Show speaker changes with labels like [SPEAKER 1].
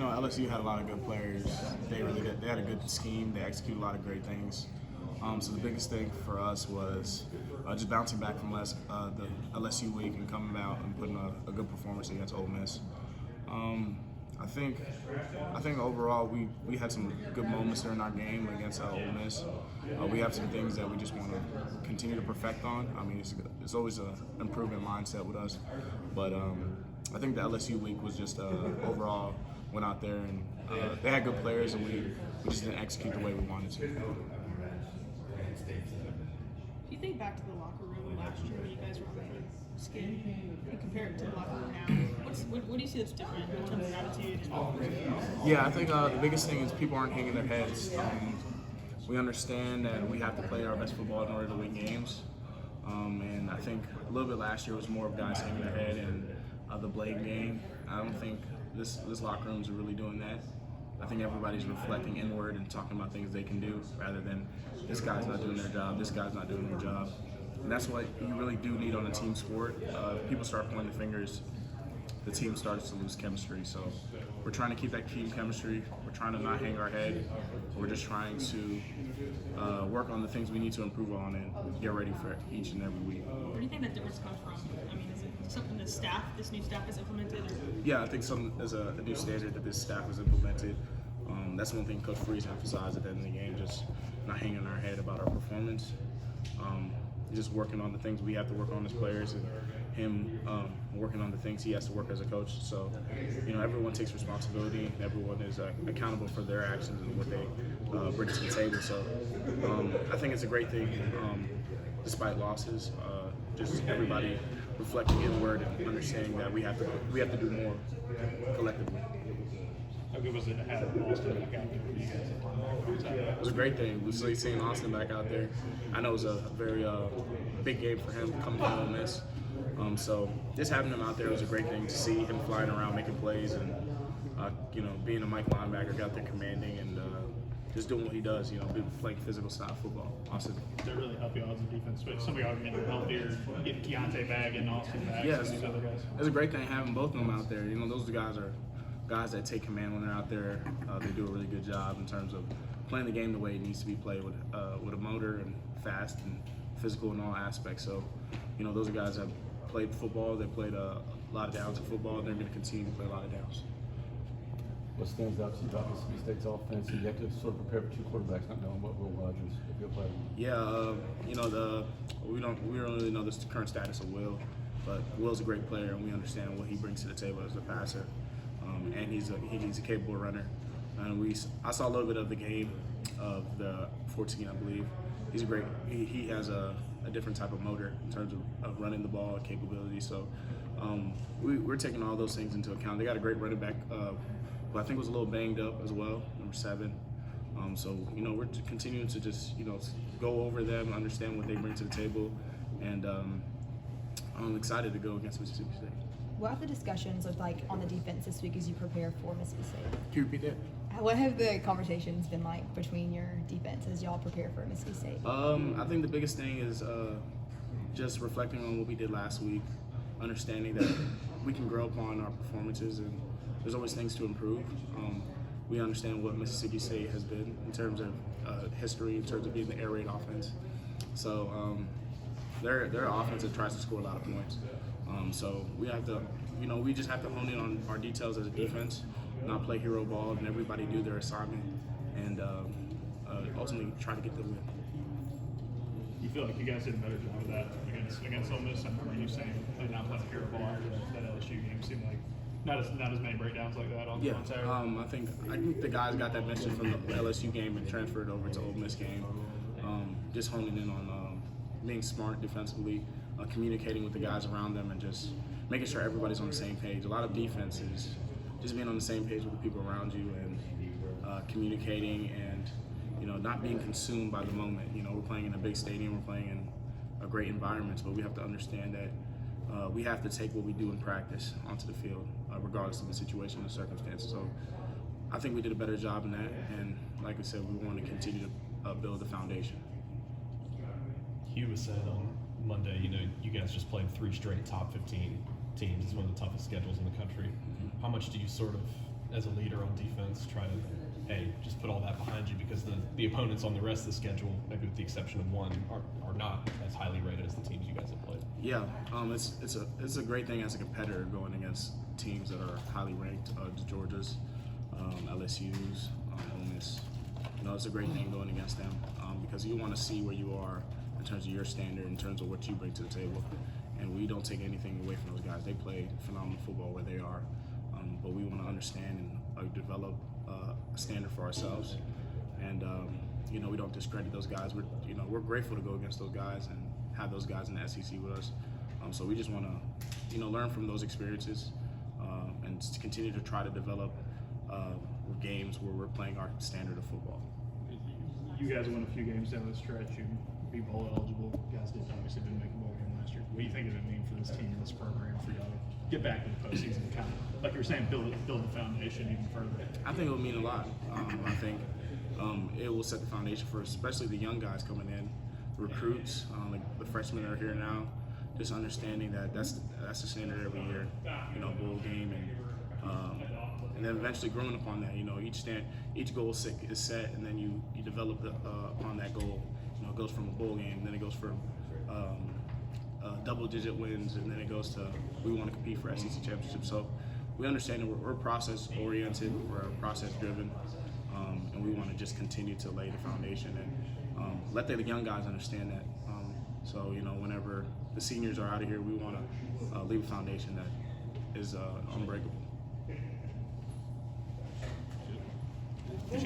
[SPEAKER 1] LSU had a lot of good players. They really did. They had a good scheme. They executed a lot of great things. So the biggest thing for us was just bouncing back from the LSU week and coming out and putting a good performance against Ole Miss. I think overall we had some good moments during our game against Ole Miss. We have some things that we just want to continue to perfect on. I mean, it's always an improvement mindset with us, but I think the LSU week was just overall went out there and they had good players and we just didn't execute the way we wanted to.
[SPEAKER 2] If you think back to the locker room last year when you guys were on the skin and compare it to the locker room now, what do you see that's different in terms of attitude?
[SPEAKER 1] Yeah, I think the biggest thing is people aren't hanging their heads. We understand that we have to play our best football in order to win games. And I think a little bit last year was more of guys hanging their head and the blame game. I don't think this locker rooms are really doing that. I think everybody's reflecting inward and talking about things they can do rather than this guy's not doing their job, this guy's not doing their job. And that's what you really do need on a team sport. People start pointing fingers, the team starts to lose chemistry. So we're trying to keep that team chemistry. We're trying to not hang our head. We're just trying to work on the things we need to improve on and get ready for each and every week.
[SPEAKER 2] Where do you think that difference comes from? I mean, is it something this new staff has implemented? Or?
[SPEAKER 1] Yeah, I think there's a new standard that this staff has implemented. That's one thing Coach Freeze emphasized at the end of the game, just not hanging our head about our performance. Just working on the things we have to work on as players and him working on the things he has to work as a coach. So, everyone takes responsibility. Everyone is accountable for their actions and what they bring to the table. So I think it's a great thing despite losses. Just everybody reflecting inward and understanding that we have to do more collectively.
[SPEAKER 3] How good was it to have Austin back out there for you guys?
[SPEAKER 1] It was a great thing. We see seeing Austin back out there. I know it was a very big game for him coming from Ole Miss. So just having him out there was a great thing to see him flying around making plays and being a Mike linebacker, got there commanding and just doing what he does. Playing physical style football. Awesome.
[SPEAKER 3] Does it really help you all as a defense? Some of y'all are getting healthier, getting Keontae back and Austin back.
[SPEAKER 1] Yeah,
[SPEAKER 3] some of these other guys.
[SPEAKER 1] It's a great thing having both of them out there. Those guys are guys that take command when they're out there. They do a really good job in terms of playing the game the way it needs to be played with a motor and fast and physical in all aspects. So, those are guys that played football. They played a lot of downs in football. They're going to continue to play a lot of downs.
[SPEAKER 4] What stands out to you about Mississippi State's offense? You have to sort of prepare for two quarterbacks, not knowing what Will Rogers will play.
[SPEAKER 1] Yeah, we don't really know the current status of Will, but Will's a great player, and we understand what he brings to the table as a passer. And he's a capable runner. And I saw a little bit of the game of the 14, I believe. He's great. He has a different type of motor in terms of running the ball capability. So we're taking all those things into account. They got a great running back, who I think was a little banged up as well, number 7. So we're continuing to just go over them, understand what they bring to the table, and I'm excited to go against Mississippi State.
[SPEAKER 5] What have the discussions looked like on the defense this week as you prepare for Mississippi State?
[SPEAKER 1] Can you repeat that?
[SPEAKER 5] What have the conversations been like between your defense as y'all prepare for Mississippi State?
[SPEAKER 1] I think the biggest thing is just reflecting on what we did last week, understanding that we can grow upon our performances and there's always things to improve. We understand what Mississippi State has been in terms of history, in terms of being the air raid offense. So they're an offense that tries to score a lot of points. So we have to, we just have to hone in on our details as a defense, not play hero ball, and everybody do their assignment, and ultimately try to get the win.
[SPEAKER 3] You feel like you guys did a better job of that against Ole Miss? I remember you saying they not playing hero ball after that LSU game. Seemed like not as many breakdowns like that on Saturday.
[SPEAKER 1] I think the guys got that message from the LSU game and transferred over to Ole Miss game. Just honing in on being smart defensively, communicating with the guys around them, and just making sure everybody's on the same page. A lot of defense is just being on the same page with the people around you and communicating and not being consumed by the moment. We're playing in a big stadium, we're playing in a great environment, but we have to understand that we have to take what we do in practice onto the field, regardless of the situation and circumstances. So I think we did a better job in that, and like I said, we want to continue to build the foundation.
[SPEAKER 6] Hugh was said on Monday, you guys just played 3 straight top 15 teams. It's one of the toughest schedules in the country. How much do you sort of as a leader on defense, try to, hey, just put all that behind you because the opponents on the rest of the schedule, maybe with the exception of one, are not as highly rated as the teams you guys have played?
[SPEAKER 1] Yeah, it's a great thing as a competitor going against teams that are highly ranked, the Georgias, LSU's, Ole Miss. You know, it's a great thing going against them because you want to see where you are in terms of your standard, in terms of what you bring to the table. And we don't take anything away from those guys. They play phenomenal football where they are, but we want to understand and develop a standard for ourselves. And you know, we don't discredit those guys. We're grateful to go against those guys and have those guys in the SEC with us. So we just want to, learn from those experiences and continue to try to develop games where we're playing our standard of football.
[SPEAKER 3] You guys won a few games down the stretch. You be bowl eligible. You guys obviously didn't make a bowl game last year. What do you think it would mean for this team, this program, for y'all to get back in the postseason and kind of, like you were saying, build the foundation even further?
[SPEAKER 1] I think it will mean a lot. I think it will set the foundation for especially the young guys coming in, recruits, like the freshmen that are here now, just understanding that that's the standard every year, bowl game, and then eventually growing upon that. Each goal is set, and then you develop upon that goal. It goes from a bowl game, then it goes from double-digit wins, and then it goes to we want to compete for SEC championship. So we understand that we're process-oriented, we're process-driven, and we want to just continue to lay the foundation and let the young guys understand that. So whenever the seniors are out of here, we want to leave a foundation that is unbreakable.